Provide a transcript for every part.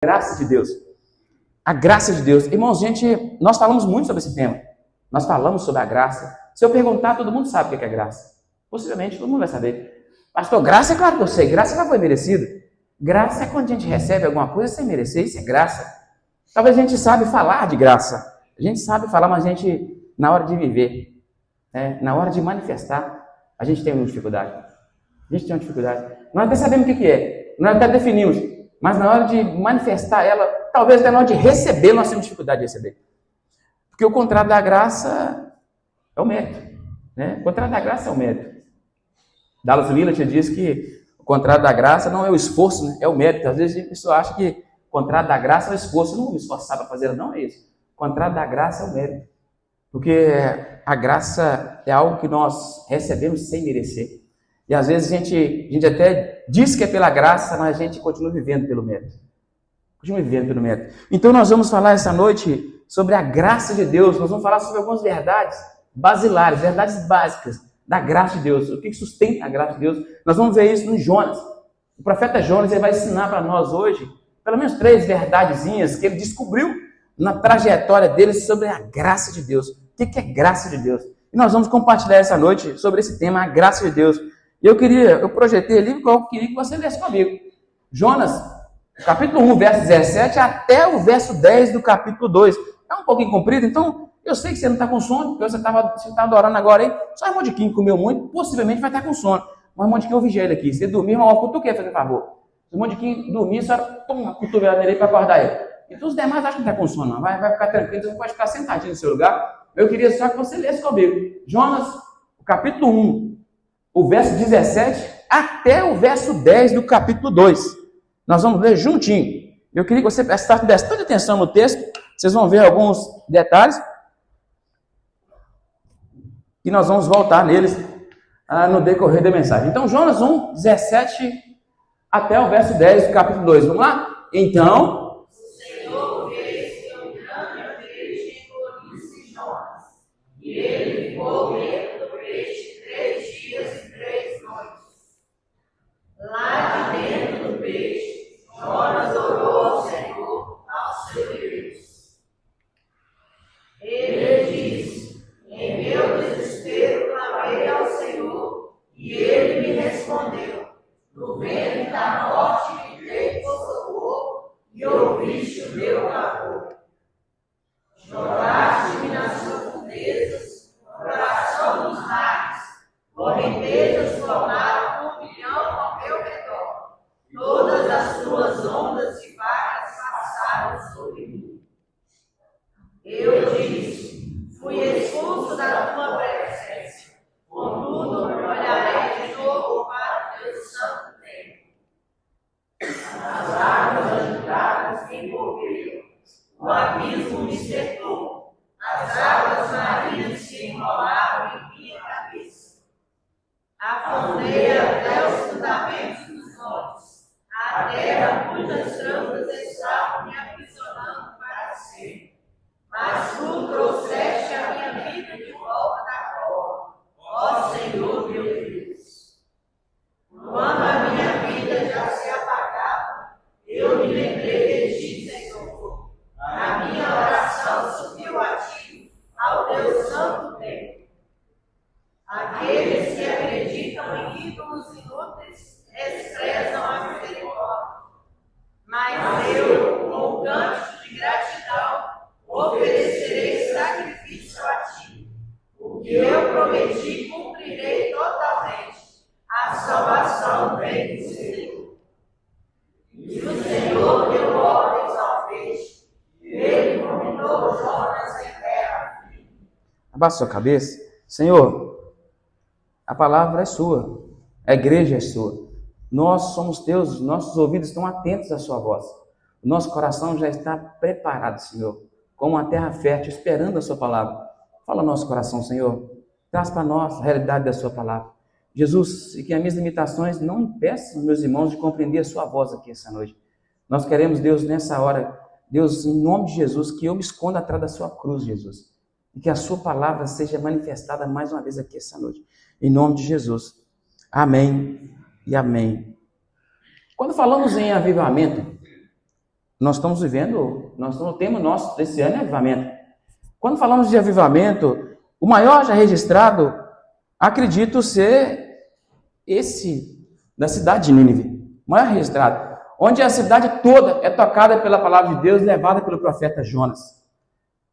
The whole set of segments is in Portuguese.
graça de Deus. A graça de Deus. Irmãos, nós falamos muito sobre esse tema. Nós falamos sobre a graça. Se eu perguntar, todo mundo sabe o que é graça. Possivelmente todo mundo vai saber. Pastor, graça é claro que eu sei. Graça já foi merecida. Graça é quando a gente recebe alguma coisa sem merecer. Isso é graça. Talvez a gente sabe falar de graça. A gente sabe falar, mas a gente, na hora de viver, na hora de manifestar, a gente tem uma dificuldade. A gente tem uma dificuldade. Nós até sabemos o que é. Nós até definimos. Mas na hora de manifestar ela, talvez até na hora de receber, nós temos dificuldade de receber. Porque o contrário da graça é o mérito. O contrário da graça é o mérito. Dallas Willard diz que o contrário da graça não é o esforço, é o mérito. Às vezes a pessoa acha que o contrário da graça é o esforço. Eu não vou me esforçar para fazer, não é isso. O contrário da graça é o mérito. Porque a graça é algo que nós recebemos sem merecer. E às vezes a gente até diz que é pela graça, mas a gente continua vivendo pelo mérito. Continua vivendo pelo mérito. Então nós vamos falar essa noite sobre a graça de Deus. Nós vamos falar sobre algumas verdades basilares, verdades básicas da graça de Deus. O que sustenta a graça de Deus? Nós vamos ver isso no Jonas. O profeta Jonas ele vai ensinar para nós hoje, pelo menos 3 verdadezinhas que ele descobriu na trajetória dele sobre a graça de Deus. O que é graça de Deus? E nós vamos compartilhar essa noite sobre esse tema, a graça de Deus. E eu projetei ali, porque eu queria que você lesse comigo. Jonas, capítulo 1, verso 17, até o verso 10 do capítulo 2. É um pouquinho comprido, então eu sei que você não está com sono, porque você está adorando agora aí. Só o irmão de Kim comeu muito, possivelmente vai estar com sono. Mas o irmão de Kim, eu vigia ele aqui. Se ele dormir, irmão, cutuque, fazer favor. Se o irmão de Kim dormir, só toma uma cotovelada nele para acordar ele. Então os demais acham que não está com sono, não. Vai ficar tranquilo, você pode ficar sentadinho no seu lugar. Eu queria só que você lesse comigo. Jonas, capítulo 1. O verso 17 até o verso 10 do capítulo 2. Nós vamos ler juntinho. Eu queria que você prestasse bastante atenção no texto. Vocês vão ver alguns detalhes. E nós vamos voltar neles no decorrer da mensagem. Então, Jonas 1, 17 até o verso 10 do capítulo 2. Vamos lá? Então... O Senhor fez que um grande peixe engolisse Jonas. E ele ficou dentro do peixe 3 dias e 3 noites. Lá de dentro do peixe, Jonas orou ao Senhor, ao seu Deus. Ele disse: em meu desespero clamei ao Senhor, e ele me respondeu. No ventre da morte me dei por socorro, e ouviste o meu clamor. Jogaste-me nas profundezas, no coração dos mares. Correntezas formaram um milhão ao meu redor. Todas as tuas ondas e vagas passaram sobre mim. Eu disse: fui expulso da tua presença. Contudo, olharei de novo para o teu santo templo. As águas agitadas me envolveram. O abismo me cercou. As águas marinhas se enrolaram em minha cabeça. Afundei até os fundamentos dos montes, a terra cujas trampas estavam me aprisionando para sempre. Mas tu trouxeste a minha vida de volta da cova, ó Senhor meu Deus. Quando a minha vida já se apagava, eu me lembrei de ti, Senhor. A minha oração subiu a ti, ao teu santo templo. Aqueles que acreditam em ídolos inúteis desprezam a misericórdia. Mas eu, com cântico de gratidão, oferecerei sacrifício a ti. O que eu prometi cumprirei totalmente. A salvação vem do Senhor. E o Senhor deu ordens ao peixe, e ele vomitou Jonas em terra firme. Abaixe sua cabeça. Senhor, a palavra é sua, a igreja é sua. Nós somos teus, nossos ouvidos estão atentos à sua voz. O nosso coração já está preparado, Senhor, como uma terra fértil, esperando a sua palavra. Fala nosso coração, Senhor. Traz para nós a realidade da sua palavra. Jesus, e que as minhas limitações não impeçam meus irmãos de compreender a sua voz aqui essa noite. Nós queremos, Deus, nessa hora, Deus, em nome de Jesus, que eu me esconda atrás da sua cruz, Jesus. E que a sua palavra seja manifestada mais uma vez aqui essa noite. Em nome de Jesus. Amém e amém. Quando falamos em avivamento, nós estamos vivendo, o tema nosso desse ano é avivamento. Quando falamos de avivamento, o maior já registrado, acredito ser esse da cidade de Nínive, o maior registrado, onde a cidade toda é tocada pela palavra de Deus, levada pelo profeta Jonas.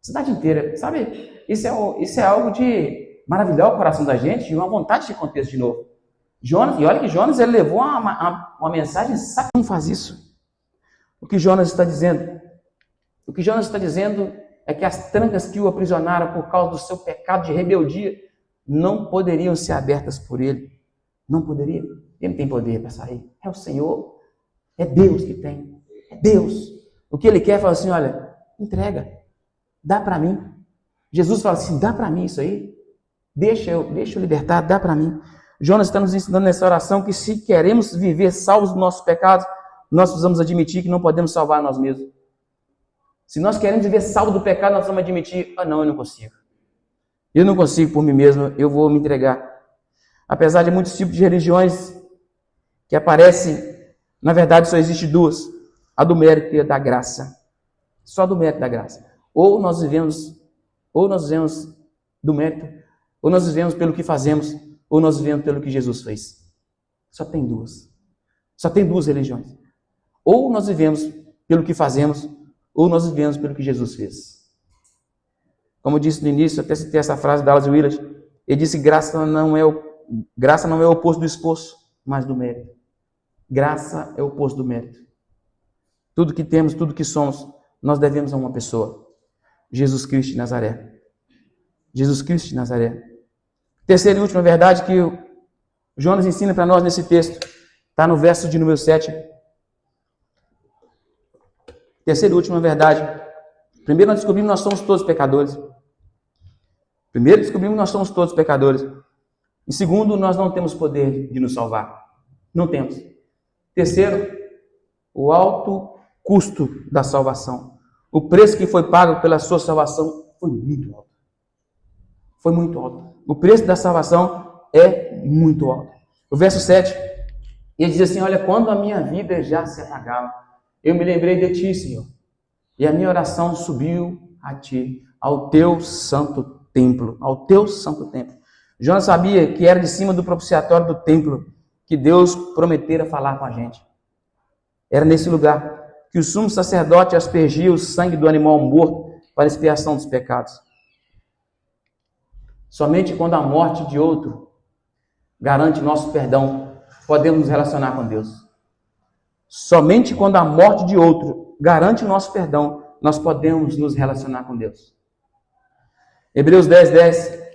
A cidade inteira, sabe? Isso é algo de maravilhar o coração da gente e uma vontade de contexto de novo. Jonas, e olha que Jonas ele levou uma mensagem, sabe como faz isso? O que Jonas está dizendo? O que Jonas está dizendo é que as trancas que o aprisionaram por causa do seu pecado de rebeldia não poderiam ser abertas por ele. Não poderia. Ele tem poder para sair. É o Senhor. É Deus que tem. É Deus. O que ele quer é falar assim, olha, entrega. Dá para mim. Jesus fala assim, dá para mim isso aí. Deixa eu libertar, dá para mim. Jonas está nos ensinando nessa oração que se queremos viver salvos dos nossos pecados, nós precisamos admitir que não podemos salvar nós mesmos. Se nós queremos viver salvo do pecado, nós precisamos admitir, não, eu não consigo. Eu não consigo por mim mesmo, eu vou me entregar. Apesar de muitos tipos de religiões que aparecem, na verdade só existe duas. A do mérito e a da graça. Só do mérito e da graça. Ou nós vivemos do mérito, ou nós vivemos pelo que fazemos, ou nós vivemos pelo que Jesus fez. Só tem duas. Só tem duas religiões. Ou nós vivemos pelo que fazemos, ou nós vivemos pelo que Jesus fez. Como eu disse no início, até citei essa frase da Dallas Willard, ele disse, graça não é o oposto do esforço, mas do mérito. Graça é o oposto do mérito. Tudo que temos, tudo que somos, nós devemos a uma pessoa. Jesus Cristo de Nazaré. Jesus Cristo de Nazaré. Terceira e última verdade que o Jonas ensina para nós nesse texto, está no verso de número 7. Terceira e última verdade. Primeiro nós descobrimos que nós somos todos pecadores. E segundo, nós não temos poder de nos salvar. Não temos. Terceiro, o alto custo da salvação. O preço que foi pago pela sua salvação foi muito alto. Foi muito alto. O preço da salvação é muito alto. O verso 7, ele diz assim, olha, quando a minha vida já se apagava, eu me lembrei de ti, Senhor, e a minha oração subiu a ti, ao teu santo templo, Jonas sabia que era de cima do propiciatório do templo que Deus prometera falar com a gente. Era nesse lugar que o sumo sacerdote aspergia o sangue do animal morto para expiação dos pecados. Somente quando a morte de outro garante nosso perdão, podemos nos relacionar com Deus. Somente quando a morte de outro garante nosso perdão, nós podemos nos relacionar com Deus. Hebreus 10:10.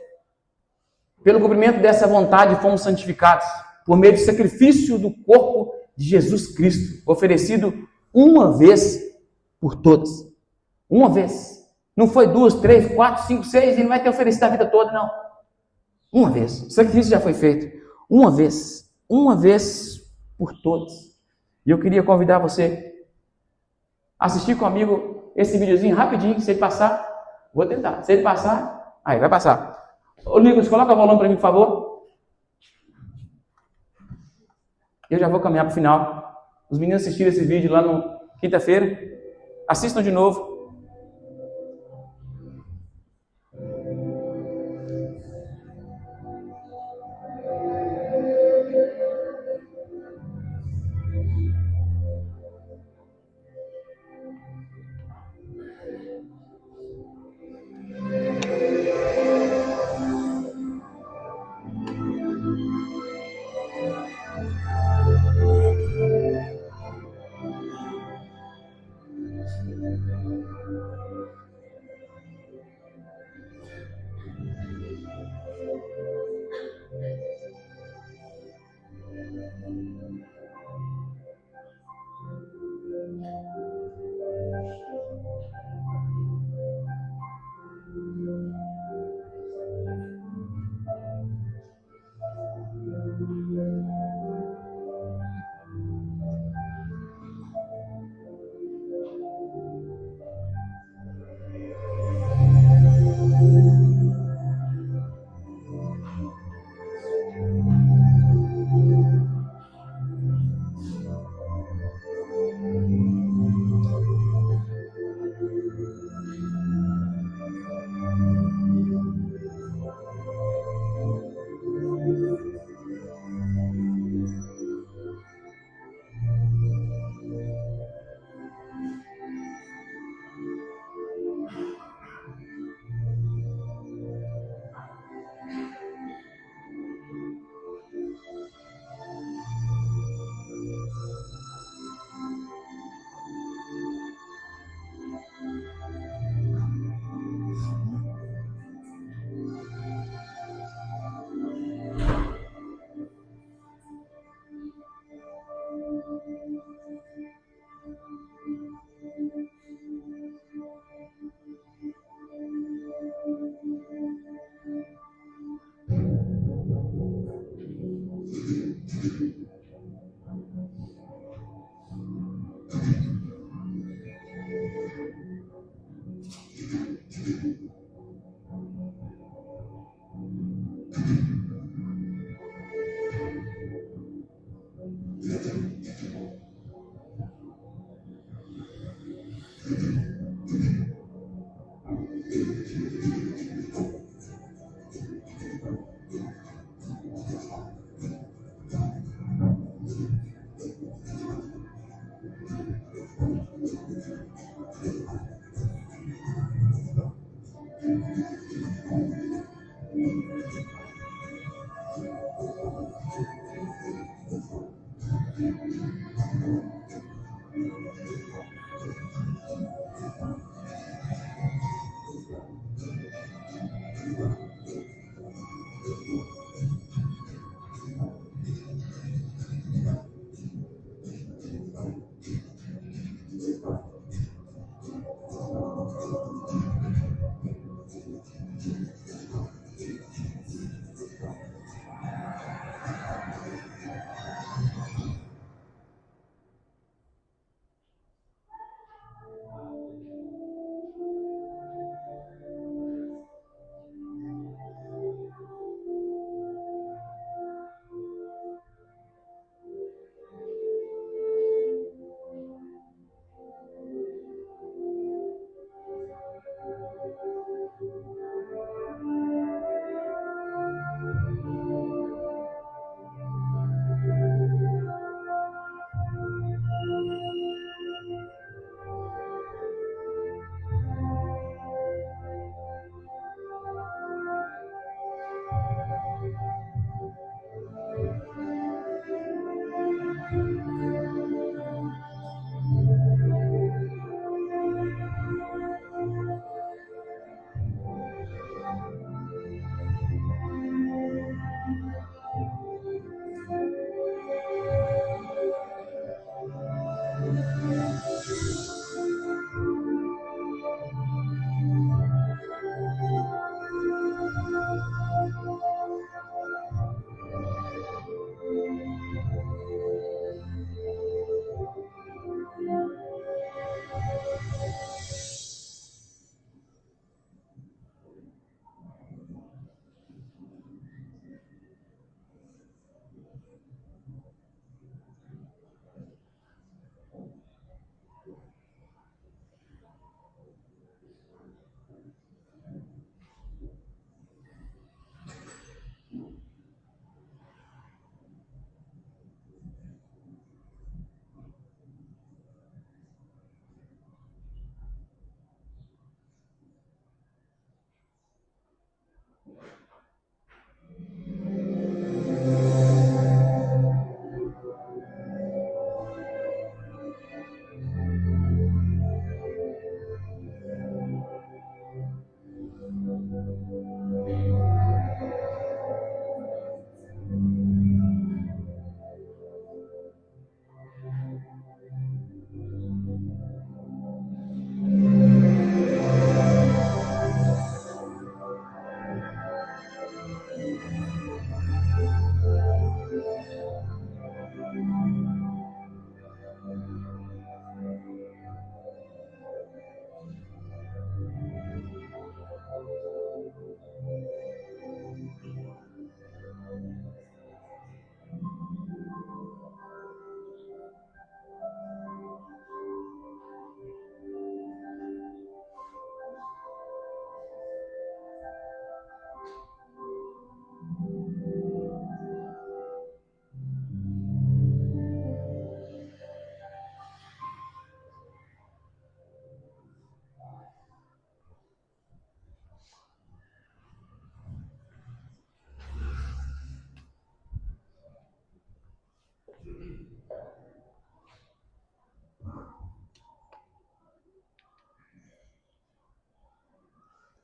Pelo cumprimento dessa vontade fomos santificados, por meio do sacrifício do corpo de Jesus Cristo, oferecido uma vez por todas. Uma vez. Não foi 2, 3, 4, 5, 6, ele não vai ter oferecido a vida toda, não. Uma vez. O sacrifício já foi feito. Uma vez por todas. E eu queria convidar você a assistir comigo esse videozinho rapidinho, se ele passar, vou tentar. Se ele passar, aí vai passar. Ô Nicolas, coloca o volume para mim, por favor. Eu já vou caminhar para o final. Os meninos assistiram esse vídeo lá no quinta-feira. Assistam de novo.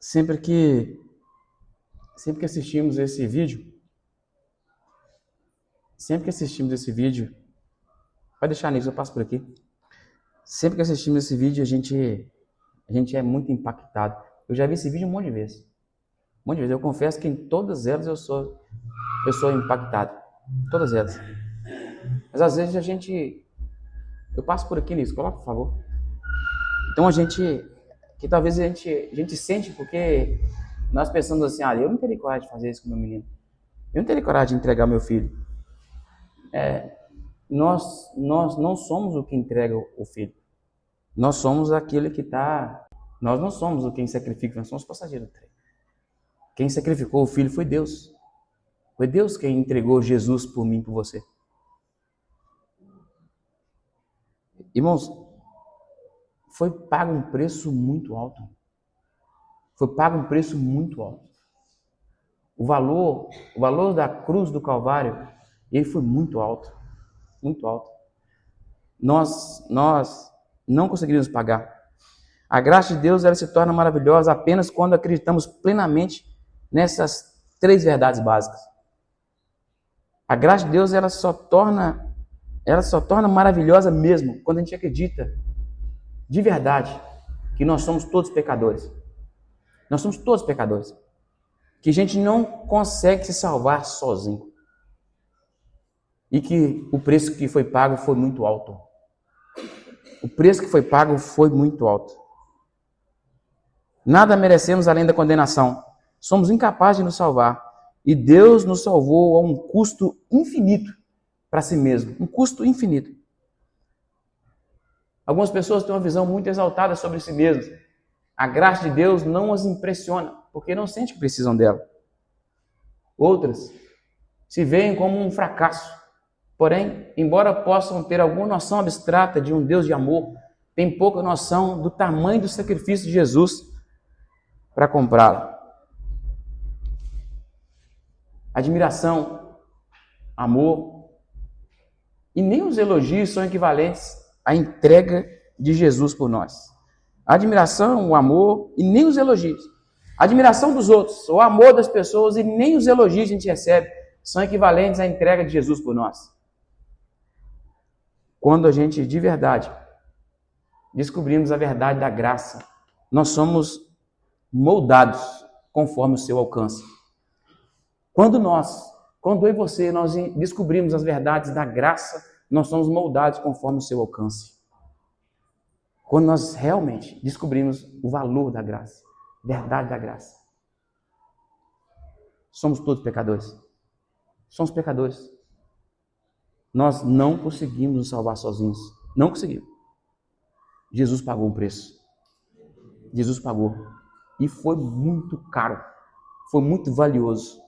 Sempre que assistimos esse vídeo, pode deixar nisso, eu passo por aqui. Sempre que assistimos esse vídeo, a gente é muito impactado. Eu já vi esse vídeo um monte de vezes. Um monte de vezes. Eu confesso que em todas elas eu sou impactado. Todas elas. Mas às vezes eu passo por aqui nisso, coloca por favor. Então talvez a gente sente porque nós pensamos assim, eu não teria coragem de fazer isso com meu menino. Eu não teria coragem de entregar meu filho. Nós não somos o que entrega o filho. Nós somos aquele que está... Nós não somos o quem sacrifica, nós somos passageiros do trem. Quem sacrificou o filho foi Deus. Foi Deus quem entregou Jesus por mim e por você. Irmãos, foi pago um preço muito alto. Foi pago um preço muito alto. O valor da cruz do Calvário, ele foi muito alto. Muito alto. Nós não conseguiríamos pagar. A graça de Deus ela se torna maravilhosa apenas quando acreditamos plenamente nessas 3 verdades básicas. A graça de Deus ela só torna maravilhosa mesmo quando a gente acredita de verdade que nós somos todos pecadores. Nós somos todos pecadores. Que a gente não consegue se salvar sozinho. E que o preço que foi pago foi muito alto. O preço que foi pago foi muito alto. Nada merecemos além da condenação. Somos incapazes de nos salvar. E Deus nos salvou a um custo infinito para si mesmo. Um custo infinito. Algumas pessoas têm uma visão muito exaltada sobre si mesmas. A graça de Deus não as impressiona, porque não sentem que precisam dela. Outras se veem como um fracasso. Porém, embora possam ter alguma noção abstrata de um Deus de amor, têm pouca noção do tamanho do sacrifício de Jesus para comprá-la. Admiração, amor e nem os elogios são equivalentes à entrega de Jesus por nós. A admiração, o amor e nem os elogios. A admiração dos outros, o amor das pessoas e nem os elogios que a gente recebe são equivalentes à entrega de Jesus por nós. Quando a gente, de verdade, descobrimos a verdade da graça, nós somos moldados conforme o seu alcance. Quando eu e você, nós descobrimos as verdades da graça, nós somos moldados conforme o seu alcance. Quando nós realmente descobrimos o valor da graça, verdade da graça. Somos todos pecadores. Somos pecadores. Nós não conseguimos nos salvar sozinhos. Não conseguimos. Jesus pagou um preço. Jesus pagou. E foi muito caro. Foi muito valioso.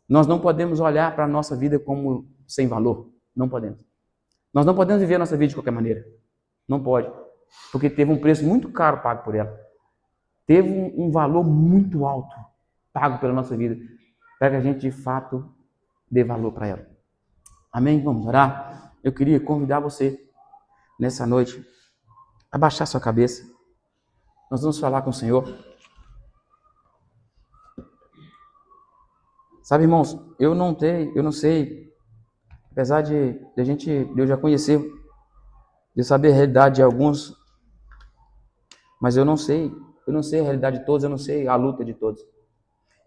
Nós não podemos olhar para a nossa vida como sem valor. Não podemos. Nós não podemos viver a nossa vida de qualquer maneira. Não pode. Porque teve um preço muito caro pago por ela. Teve um valor muito alto pago pela nossa vida. Para que a gente, de fato, dê valor para ela. Amém? Vamos orar? Eu queria convidar você, nessa noite, a baixar sua cabeça. Nós vamos falar com o Senhor. Sabe, irmãos, eu não sei, apesar de eu já conhecer, de saber a realidade de alguns, mas eu não sei a realidade de todos, eu não sei a luta de todos.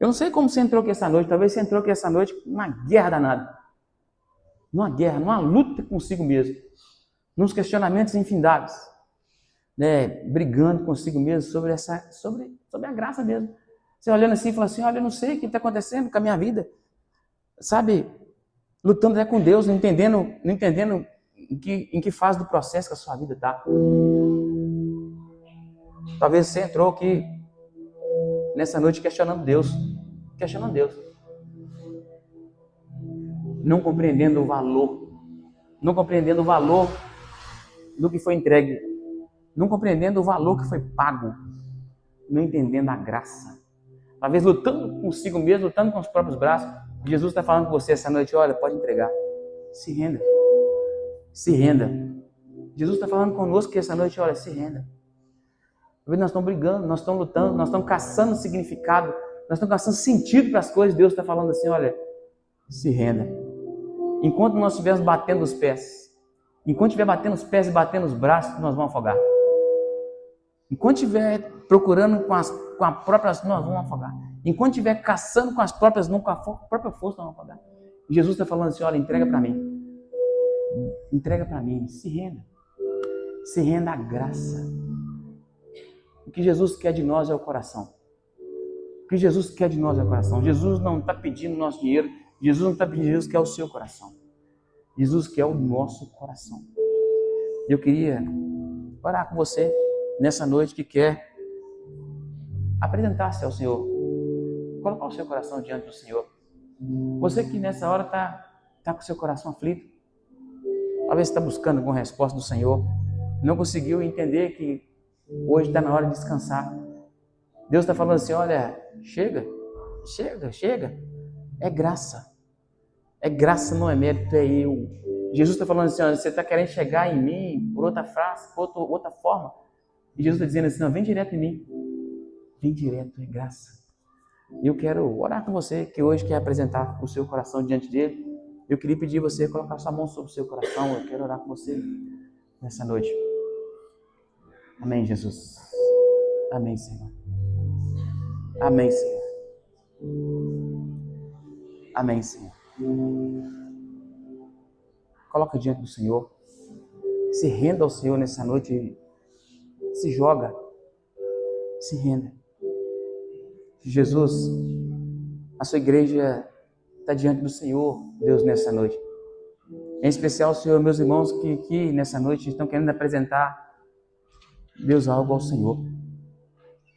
Eu não sei como você entrou aqui essa noite, talvez você entrou aqui essa noite numa guerra danada. Numa guerra, numa luta consigo mesmo. Nos questionamentos infindáveis. Brigando consigo mesmo sobre a graça mesmo. Você olhando assim e falando assim, olha, eu não sei o que está acontecendo com a minha vida. Sabe, lutando com Deus, não entendendo em que fase do processo que a sua vida está. Talvez você entrou aqui nessa noite questionando Deus. Não compreendendo o valor. Não compreendendo o valor do que foi entregue. Não compreendendo o valor que foi pago. Não entendendo a graça. Talvez lutando consigo mesmo, lutando com os próprios braços. Jesus está falando com você essa noite, olha, pode entregar. Se renda. Se renda. Jesus está falando conosco que essa noite, olha, se renda. vezes nós estamos brigando, nós estamos lutando, nós estamos caçando significado, nós estamos caçando sentido para as coisas. Deus está falando assim, olha, se renda. Enquanto nós estivermos batendo os pés, enquanto estiver batendo os pés e batendo os braços, nós vamos afogar. Enquanto estiver procurando com a própria, nós vamos afogar. Enquanto estiver caçando com as próprias mãos, com a própria força, nós vamos afogar. E Jesus está falando assim, olha, entrega para mim. Entrega para mim, se renda. Se renda à graça. O que Jesus quer de nós é o coração. O que Jesus quer de nós é o coração. Jesus não está pedindo nosso dinheiro. Jesus não está pedindo, Jesus quer o seu coração. Jesus quer o nosso coração. Eu queria orar com você nessa noite que quer apresentar-se ao Senhor. Colocar o seu coração diante do Senhor. Você que nessa hora está com o seu coração aflito. Talvez está buscando alguma resposta do Senhor. Não conseguiu entender que hoje está na hora de descansar. Deus está falando assim, olha, chega. É graça. É graça, não é mérito, é eu. Jesus está falando assim, olha, você está querendo chegar em mim por outra frase, por outra forma. E Jesus está dizendo assim, não, vem direto em mim. Vem direto, é graça. E eu quero orar com você, que hoje quer apresentar o seu coração diante dele. Eu queria pedir você colocar sua mão sobre o seu coração. Eu quero orar com você nessa noite. Amém, Jesus. Amém, Senhor. Amém, Senhor. Amém, Senhor. Coloca diante do Senhor. Se renda ao Senhor nessa noite. Se joga. Se renda. Jesus, a sua igreja está diante do Senhor, Deus, nessa noite. Em especial, Senhor, meus irmãos que aqui nessa noite estão querendo apresentar, Deus, algo ao Senhor.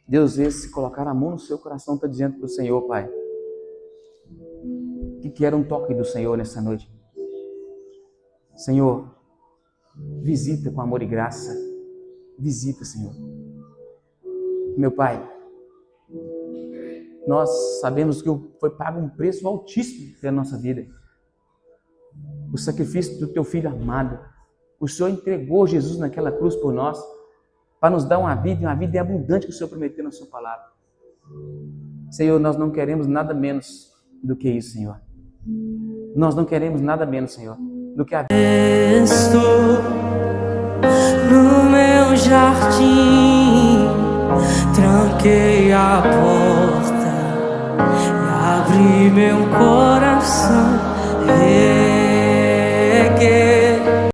Deus, esse colocar a mão no seu coração está diante do Senhor, Pai. Que quer um toque do Senhor nessa noite. Senhor, visita com amor e graça. Visita, Senhor. Meu Pai, nós sabemos que foi pago um preço altíssimo pela nossa vida. O sacrifício do teu Filho amado. O Senhor entregou Jesus naquela cruz por nós, para nos dar uma vida abundante que o Senhor prometeu na sua palavra. Senhor, nós não queremos nada menos do que isso, Senhor. Nós não queremos nada menos, Senhor, do que a vida. Estou no meu jardim, tranquei a porta e abri meu coração.